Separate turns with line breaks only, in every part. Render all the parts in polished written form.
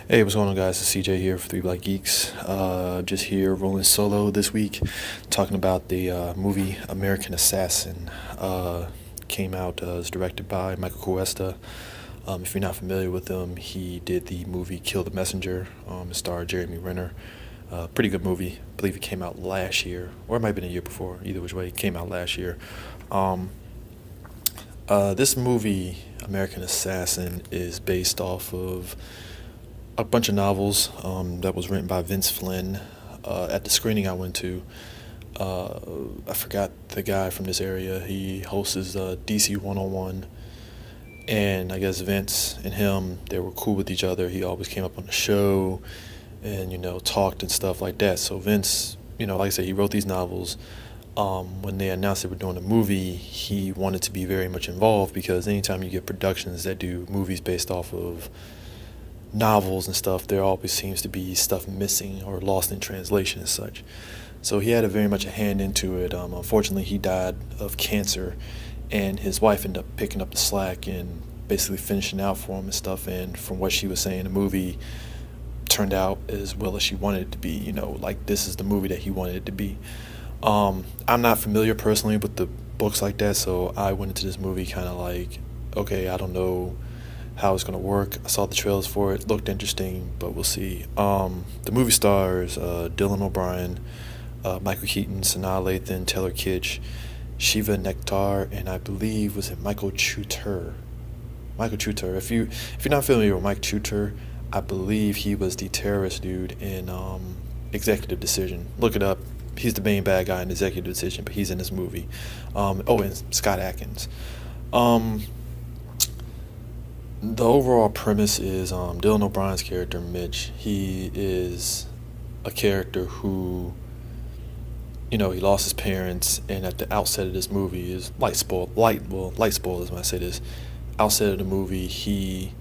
Hey, what's going on, guys? It's CJ here for Three Black Geeks. Just here rolling solo this week, talking about the movie American Assassin. Came out as directed by Michael Cuesta. If you're not familiar with him, he did the movie Kill the Messenger. It starred Jeremy Renner. Pretty good movie. I believe it came out last year, or it might have been a year before. Either which way, it came out last year. This movie, American Assassin, is based off of a bunch of novels that was written by Vince Flynn. At the screening I went to, I forgot the guy from this area. He hosts DC 101, and I guess Vince and him, they were cool with each other. He always came up on the show and, talked and stuff like that. So Vince, like I said, he wrote these novels. When they announced they were doing a movie, he wanted to be very much involved, because anytime you get productions that do movies based off of novels and stuff, there always seems to be stuff missing or lost in translation and such. So he had very much a hand into it. Unfortunately, he died of cancer, and his wife ended up picking up the slack and basically finishing out for him and stuff. And from what she was saying, the movie turned out as well as she wanted it to be. Like, this is the movie that he wanted it to be. I'm not familiar personally with the books like that, so I went into this movie kind of like, okay, I don't know how it's going to work. I saw the trailers for it. Looked interesting, but we'll see. The movie stars Dylan O'Brien, Michael Keaton, Sanaa Lathan, Taylor Kitsch, Shiva Nektar, and I believe, was it Michael Chuter? Michael Chuter. If you're not familiar with Mike Chuter, I believe he was the terrorist dude in Executive Decision. Look it up. He's the main bad guy in Executive Decision, but he's in this movie. And Scott Adkins. The overall premise is Dylan O'Brien's character, Mitch. He is a character who, he lost his parents, and at the outset of this movie is light spoilers when I say this. Outset of the movie, he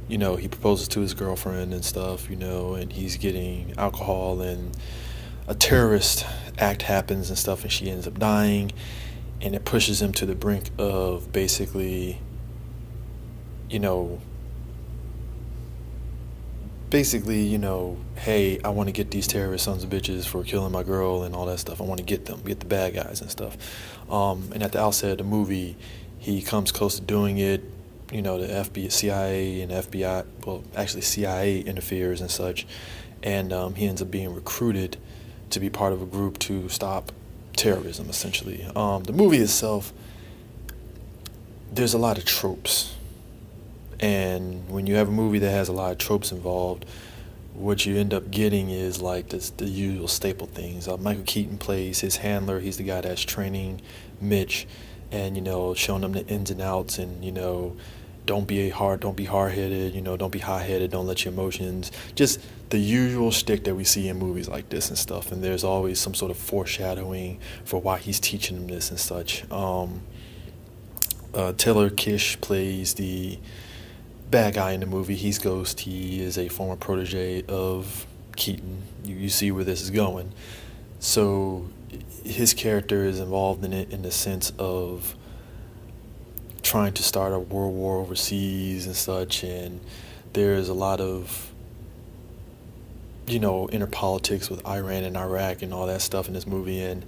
proposes to his girlfriend and stuff, and he's getting alcohol, and a terrorist act happens and stuff, and she ends up dying, and it pushes him to the brink of basically, hey, I want to get these terrorist sons of bitches for killing my girl and all that stuff. I want to get them, get the bad guys and stuff. And at the outset of the movie, he comes close to doing it. The FBI, CIA, and FBI, well, actually CIA interferes and such, and he ends up being recruited to be part of a group to stop terrorism, essentially. The movie itself, there's a lot of tropes. And when you have a movie that has a lot of tropes involved, what you end up getting is like the usual staple things. Michael Keaton plays his handler. He's the guy that's training Mitch, and showing him the ins and outs, and don't be hard-headed, don't be hot-headed, don't let your emotions, just the usual shtick that we see in movies like this and stuff. And there's always some sort of foreshadowing for why he's teaching him this and such. Taylor Kitsch plays the bad guy in the movie. He's Ghost. He is a former protege of Keaton. You see where this is going. So his character is involved in it in the sense of trying to start a world war overseas and such, and there's a lot of inner politics with Iran and Iraq and all that stuff in this movie. And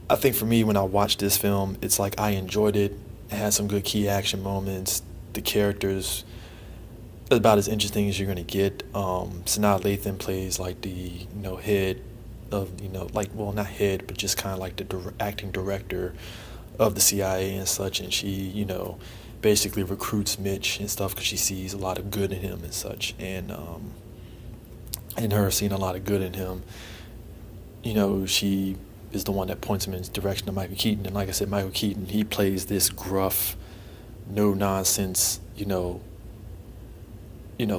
I think for me, when I watched this film, it's like I enjoyed it. It had some good key action moments. The characters are about as interesting as you're going to get. Sanaa Lathan plays like the head of not head, but just kind of like the acting director of the CIA and such, and she basically recruits Mitch and stuff because she sees a lot of good in him and such. And her seeing a lot of good in him, she is the one that points him in the direction of Michael Keaton. And like I said, Michael Keaton, he plays this gruff, no nonsense,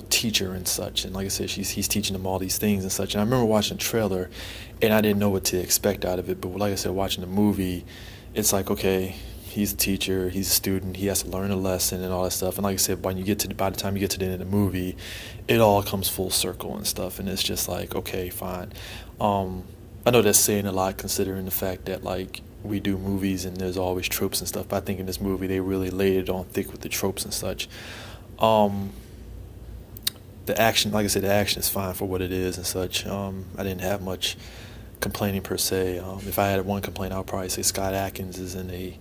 teacher and such. And like I said, he's teaching them all these things and such. And I remember watching the trailer, and I didn't know what to expect out of it. But like I said, watching the movie, it's like, okay, he's a teacher, he's a student, he has to learn a lesson and all that stuff. And like I said, by the time you get to the end of the movie, it all comes full circle and stuff. And it's just like, okay, fine. I know that's saying a lot, considering the fact that like we do movies and there's always tropes and stuff, but I think in this movie they really laid it on thick with the tropes and such. the action, like I said, the action is fine for what it is and such. I didn't have much complaining per se. If I had one complaint, I would probably say Scott Adkins is in a,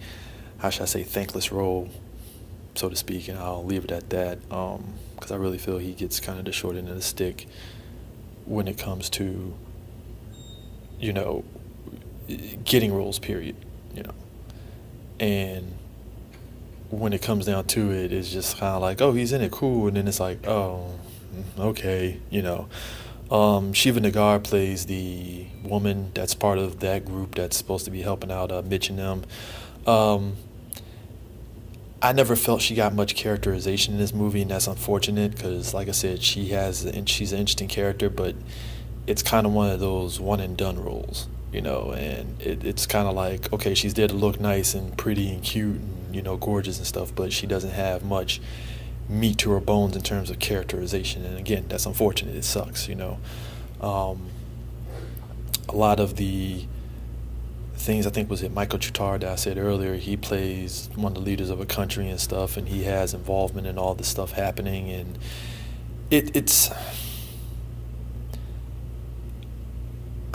how should I say, thankless role, so to speak, and I'll leave it at that. Because I really feel he gets kind of the short end of the stick when it comes to, you know, getting roles, period, you know. And when it comes down to it, it's just kind of like, oh, he's in it, cool, and then it's like, oh, okay, you know. Shiva Nagar plays the woman that's part of that group that's supposed to be helping out Mitch and them. I never felt she got much characterization in this movie, and that's unfortunate because, like I said, she's an interesting character, but it's kind of one of those one and done roles, you know, and it's kind of like, okay, she's there to look nice and pretty and cute and, you know, gorgeous and stuff, but she doesn't have much meat to her bones in terms of characterization, and again, that's unfortunate. It sucks, you know. A lot of the things, I think, was it Michael Chutard that I said earlier, he plays one of the leaders of a country and stuff, and he has involvement in all this stuff happening, and it's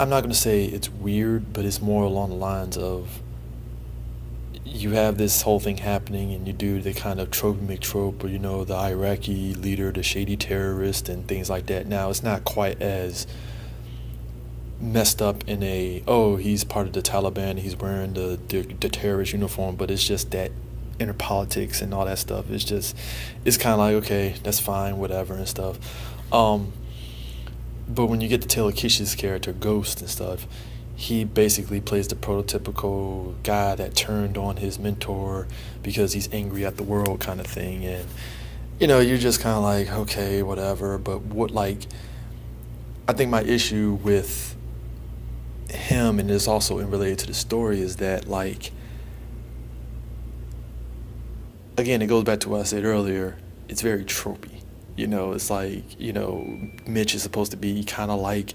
I'm not going to say it's weird, but it's more along the lines of you have this whole thing happening and you do the kind of trope McTrope, or, you know, the Iraqi leader, the shady terrorist and things like that. Now, it's not quite as messed up in a, oh, he's part of the Taliban, he's wearing the terrorist uniform, but it's just that inner politics and all that stuff. It's kind of like, okay, that's fine, whatever and stuff. But when you get to Taylor Kitsch's character, Ghost and stuff, he basically plays the prototypical guy that turned on his mentor because he's angry at the world kind of thing. And, you know, you're just kind of like, okay, whatever. But what, like, I think my issue with him, and it's also related to the story, is that, like, again, it goes back to what I said earlier, it's very tropey. You know, it's like, you know, Mitch is supposed to be kind of like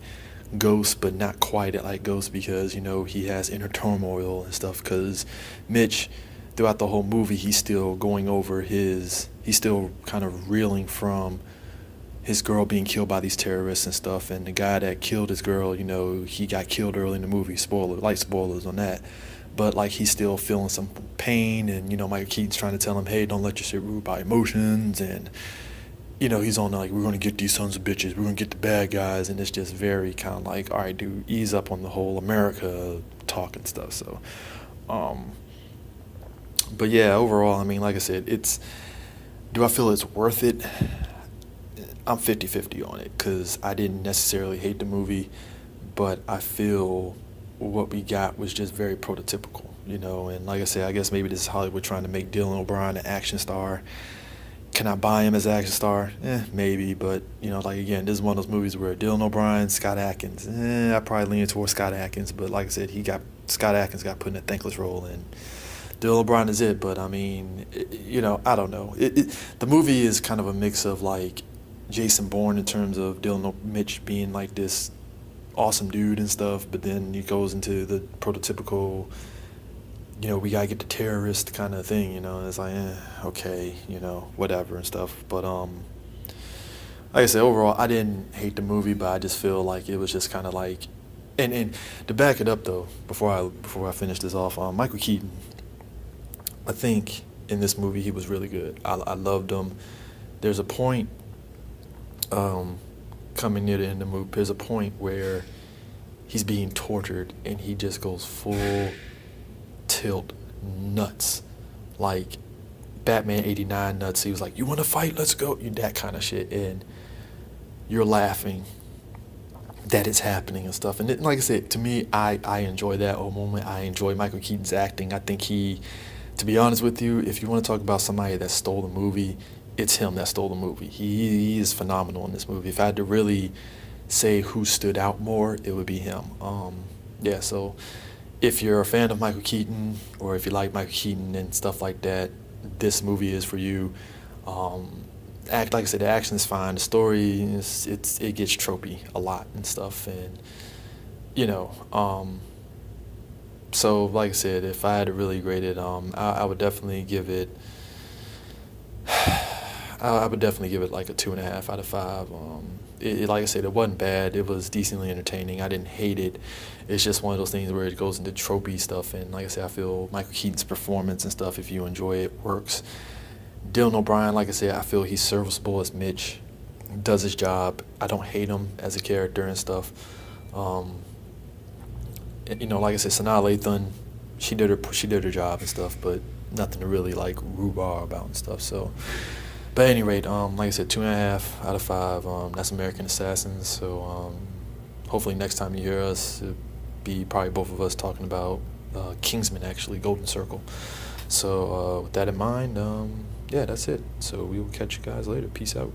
Ghost, but not quite like Ghost because, you know, he has inner turmoil and stuff, because Mitch, throughout the whole movie, he's still going over he's still kind of reeling from his girl being killed by these terrorists and stuff, and the guy that killed his girl, you know, he got killed early in the movie, light spoilers on that, but, like, he's still feeling some pain, and, you know, Michael Keaton's trying to tell him, hey, don't let your shit ruled by emotions, and, you know, he's on like, we're going to get these sons of bitches, we're going to get the bad guys, and it's just very kind of like, all right, dude, ease up on the whole America talk and stuff. So, but yeah, overall, I mean, like I said, do I feel it's worth it? I'm 50-50 on it, because I didn't necessarily hate the movie, but I feel what we got was just very prototypical, you know, and like I said, I guess maybe this is Hollywood trying to make Dylan O'Brien an action star. Can I buy him as an action star? Maybe, but, you know, like, again, this is one of those movies where Dylan O'Brien, Scott Adkins, I probably lean towards Scott Adkins, but like I said, Scott Adkins got put in a thankless role, and Dylan O'Brien is it, but, I mean, you know, I don't know. The movie is kind of a mix of, like, Jason Bourne in terms of Mitch being, like, this awesome dude and stuff, but then he goes into the prototypical, you know, we gotta get the terrorist kind of thing, you know, and it's like, okay, you know, whatever and stuff. But like I said, overall, I didn't hate the movie, but I just feel like it was just kind of like, and to back it up though, before I finish this off, Michael Keaton, I think in this movie he was really good. I loved him. There's a point, coming near the end of the movie, there's a point where he's being tortured and he just goes full tilt nuts, like Batman 89 nuts. He was like, you want to fight, let's go, that kind of shit, and you're laughing that it's happening and stuff. And like I said, to me, I enjoy that whole moment. I enjoy Michael Keaton's acting. I think to be honest with you, if you want to talk about somebody that stole the movie, it's him that stole the movie. He is phenomenal in this movie. If I had to really say who stood out more, it would be him. Yeah, so if you're a fan of Michael Keaton, or if you like Michael Keaton and stuff like that, this movie is for you. Like I said, the action is fine. The story it gets tropey a lot and stuff, and you know. So like I said, if I had to really grade it, I would definitely give it. I would definitely give it like a 2.5 out of 5. Like I said, it wasn't bad. It was decently entertaining. I didn't hate it. It's just one of those things where it goes into tropey stuff. And like I said, I feel Michael Keaton's performance and stuff, if you enjoy it, works. Dylan O'Brien, like I said, I feel he's serviceable as Mitch. Does his job. I don't hate him as a character and stuff. Like I said, Sanaa Lathan, she did her job and stuff, but nothing to really like rhubarb about and stuff. So, but at any rate, like I said, 2.5 out of 5. That's American Assassins. So hopefully next time you hear us, it'll be probably both of us talking about Kingsman, actually, Golden Circle. So with that in mind, yeah, that's it. So we will catch you guys later. Peace out.